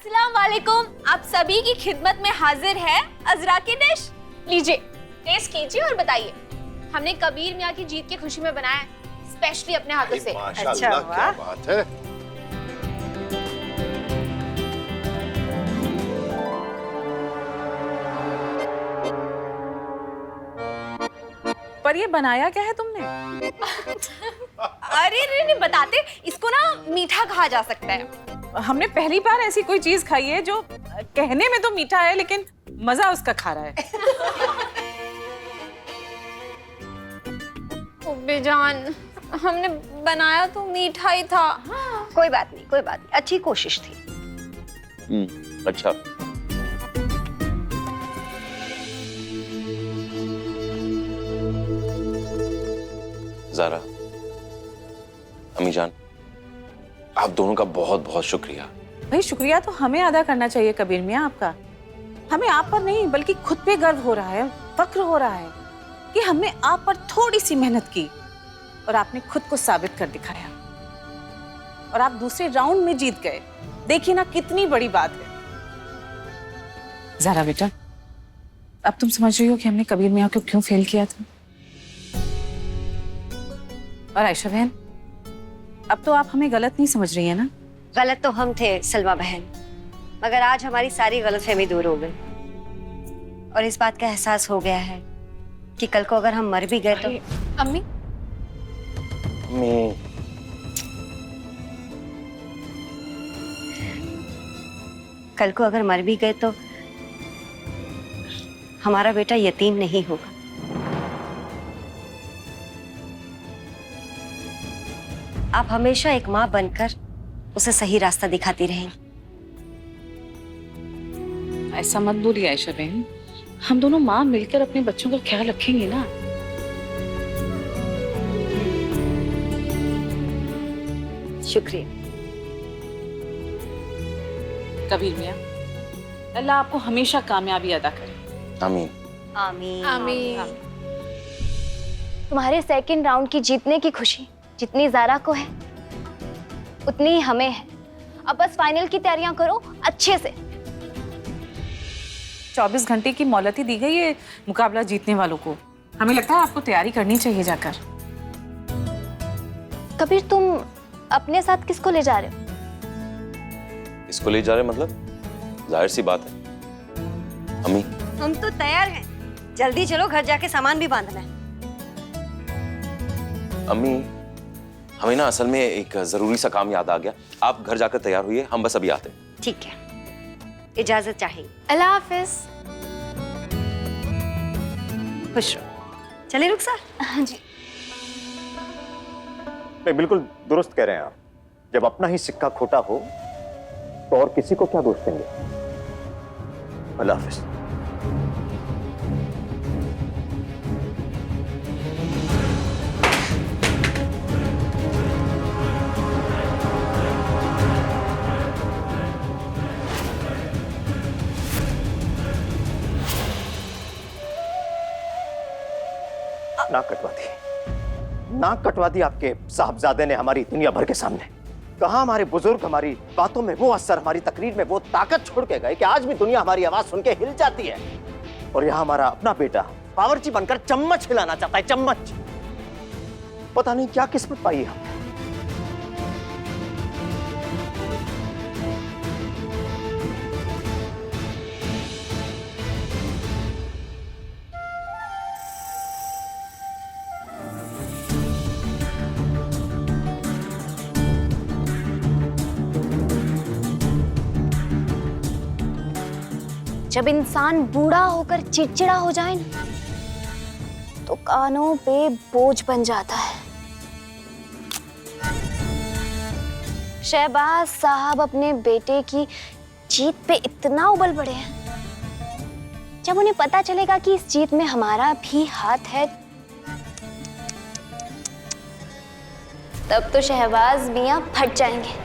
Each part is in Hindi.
अस्सलाम वालेकुम। आप सभी की खिदमत में हाजिर है अजरा की डिश। लीजिए, टेस्ट कीजिए और बताइए। हमने कबीर मियाँ की जीत की खुशी में बनाया है, स्पेशली अपने हाथों से। माशाल्लाह, क्या बात है। पर ये बनाया क्या है तुमने? अरे रे बताते, इसको ना मीठा कहा जा सकता है। हमने पहली बार ऐसी कोई चीज खाई है जो कहने में तो मीठा है लेकिन मजा उसका खा रहा है। बेजान, हमने बनाया तो मीठा ही था। कोई बात नहीं, कोई बात नहीं, अच्छी कोशिश थी। अच्छा। ज़ारा, अम्मी जान, आप दोनों का बहुत बहुत शुक्रिया। भाई शुक्रिया तो हमें अदा करना चाहिए कबीर मियाँ आपका। हमें आप पर नहीं बल्कि खुद पे गर्व हो रहा है, फक्र हो रहा है कि हमने आप पर थोड़ी सी मेहनत की और आपने खुद को साबित कर दिखाया और आप दूसरे राउंड में जीत गए। देखिए ना कितनी बड़ी बात है। ज़ारा बेटा, अब तुम समझ रही हो कि हमने कबीर मियाँ को क्यों फेल किया था। और आयशा बहन, अब तो आप हमें गलत नहीं समझ रही है ना? गलत तो हम थे सलमा बहन, मगर आज हमारी सारी गलतफहमी दूर हो गई और इस बात का एहसास हो गया है कि कल को अगर हम मर भी गए तो। अम्मी, कल को अगर मर भी गए तो हमारा बेटा यतीम नहीं होगा। आप हमेशा एक माँ बनकर उसे सही रास्ता दिखाती रहेंगी। ऐसा मत बोलिए आयशा बहन, हम दोनों माँ मिलकर अपने बच्चों का ख्याल रखेंगे ना। शुक्रिया। कबीर मियाँ, अल्लाह आपको हमेशा कामयाबी अदा करे। आमीन। आमीन। आमीन। तुम्हारे सेकंड राउंड की जीतने की खुशी जितनी ज़ारा को है उतनी ही हमें है। अब बस फाइनल की तैयारियां करो अच्छे से। 24 घंटे की मोहलत दी गई है मुकाबला जीतने वालों को। हमें लगता है आपको तैयारी करनी चाहिए जाकर। कबीर, तुम अपने साथ किसको ले जा रहे हो? इसको ले जा रहे मतलब? जाहिर सी बात है अम्मी। हम तो तैयार हैं, जल्दी चलो, घर जाके सामान भी बांधना है। अम्मी, हमें ना असल में एक जरूरी सा काम याद आ गया। आप घर जाकर तैयार हुई, हम बस अभी आते हैं। ठीक है, इजाजत चाहिए। अल्लाह हाफिज। खुश रहो। चले रुखसार? हाँ जी। नहीं, बिल्कुल दुरुस्त कह रहे हैं आप। जब अपना ही सिक्का खोटा हो तो और किसी को क्या दोष देंगे। अल्लाह हाफिज। नाक कटवा दी, नाक कटवा दी आपके साहबजादे ने हमारी दुनिया भर के सामने। कहा हमारे बुजुर्ग हमारी बातों में वो असर, हमारी तकरीर में वो ताकत छोड़ के गए कि आज भी दुनिया हमारी आवाज सुन के हिल जाती है। और यहाँ हमारा अपना बेटा बावर्ची बनकर चम्मच हिलाना चाहता है, चम्मच। पता नहीं क्या किस्मत पाई है हमने। जब इंसान बूढ़ा होकर चिड़चिड़ा हो जाए ना तो कानों पे बोझ बन जाता है। शहबाज साहब अपने बेटे की जीत पे इतना उबल पड़े हैं, जब उन्हें पता चलेगा कि इस जीत में हमारा भी हाथ है तब तो शहबाज मियां फट जाएंगे।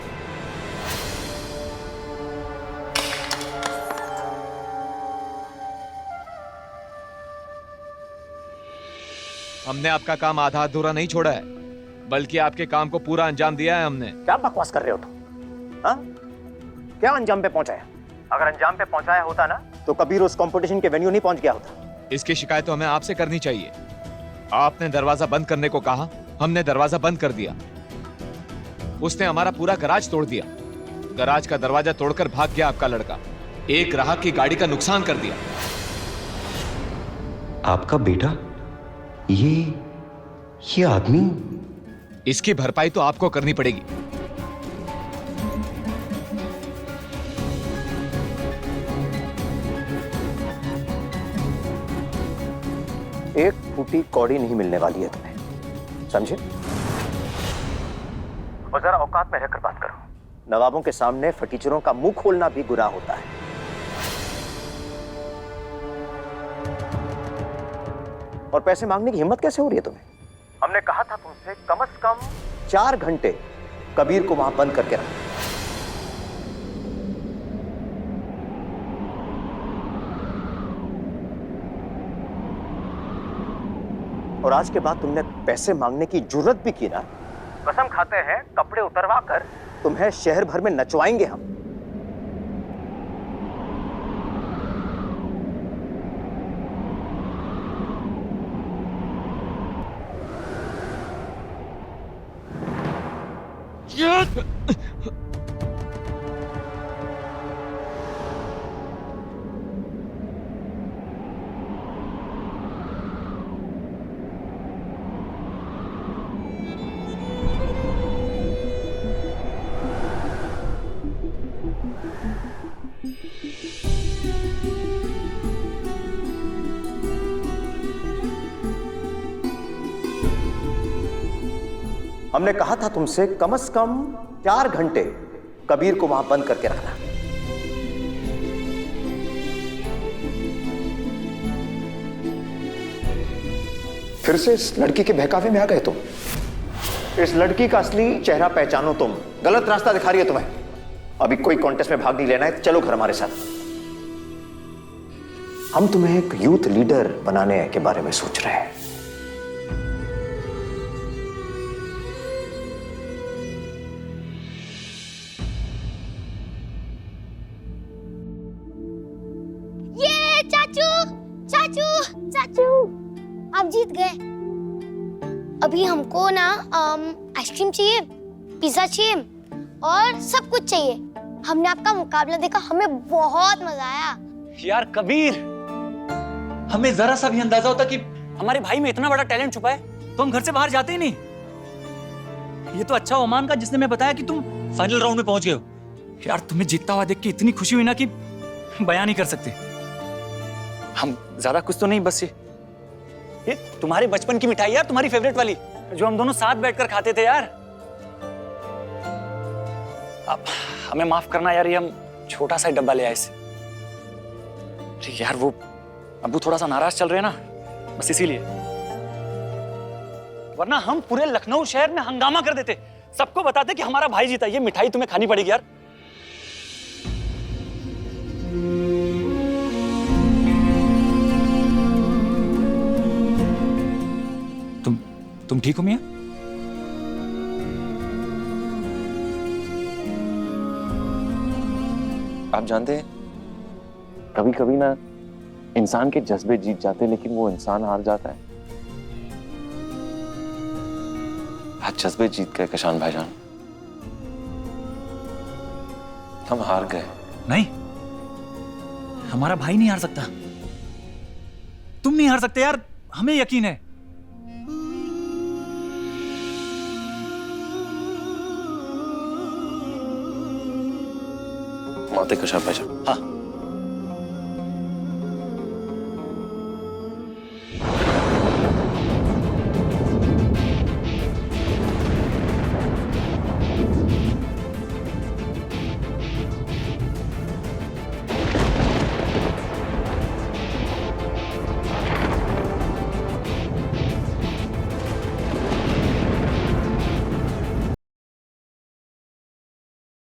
हमने आपका काम आधा अधूरा नहीं छोड़ा है, बल्कि आपके काम को पूरा अंजाम दिया है हमने। क्या बकवास कर रहे हो तुम? हाँ? क्या अंजाम पे पहुंचाया? अगर अंजाम पे पहुंचाया होता ना तो कबीर उस कंपटीशन के वेन्यू नहीं पहुंच गया होता। इसकी शिकायत तो हमें आपसे करनी चाहिए। आपने दरवाजा बंद करने को कहा, हमने दरवाजा बंद कर दिया। उसने हमारा पूरा गराज तोड़ दिया। गराज का दरवाजा तोड़कर भाग गया आपका लड़का। एक ग्राहक की गाड़ी का नुकसान कर दिया। आपका बेटा ये आदमी? इसकी भरपाई तो आपको करनी पड़ेगी। एक फूटी कौड़ी नहीं मिलने वाली है तुम्हें, समझे? और जरा औकात में रहकर बात करो। नवाबों के सामने फटीचरों का मुंह खोलना भी गुनाह होता है। और पैसे मांगने की हिम्मत कैसे हो रही है तुम्हें? हमने कहा था तुमसे कम से कम 4 घंटे कबीर को वहां बंद करके रखो। और आज के बाद तुमने पैसे मांगने की जुर्रत भी की ना, कसम खाते हैं कपड़े उतरवा कर तुम्हें शहर भर में नचवाएंगे हम। हमने कहा था तुमसे कम से कम 4 घंटे कबीर को वहां बंद करके रखना। फिर से इस लड़की के बहकावे में आ गए तुम। इस लड़की का असली चेहरा पहचानो तुम। गलत रास्ता दिखा रही है तुम्हें। अभी कोई कॉन्टेस्ट में भाग नहीं लेना है, चलो घर हमारे साथ। हम तुम्हें एक यूथ लीडर बनाने के बारे में सोच रहे हैं। चाचू आप जीत गए। अभी हमको ना आइसक्रीम चाहिए, पिज्जा चाहिए और सब कुछ चाहिए। हमने आपका मुकाबला देखा, हमें बहुत मजा आया। यार कबीर, हमें जरा सा भी अंदाजा होता कि हमारे भाई में इतना बड़ा टैलेंट छुपा है तो हम घर से बाहर जाते ही नहीं। ये तो अच्छा ओमान का जिसने मैं बताया कि तुम फाइनल राउंड में पहुंच गए हो। यार तुम्हें जीतता हुआ देख के इतनी खुशी हुई ना कि बयान नहीं कर सकते। हम ज्यादा कुछ तो नहीं, बस ये तुम्हारे बचपन की मिठाई यार, तुम्हारी फेवरेट वाली जो हम दोनों साथ बैठकर खाते थे यार। अब हमें माफ करना यार, ये हम छोटा सा डब्बा ले आए इसे। यार वो अब्बू थोड़ा सा नाराज चल रहे हैं ना, बस इसीलिए। वरना हम पूरे लखनऊ शहर में हंगामा कर देते, सबको बताते कि हमारा भाई जीता। ये मिठाई तुम्हें खानी पड़ेगी यार। तुम ठीक हो मियां? आप जानते हैं कभी कभी ना इंसान के जज्बे जीत जाते हैं लेकिन वो इंसान हार जाता है। आज जज्बे जीत गए कशान भाईजान, हम हार गए। नहीं, हमारा भाई नहीं हार सकता। तुम नहीं हार सकते यार, हमें यकीन है। मौत कशान भाईजान। हाँ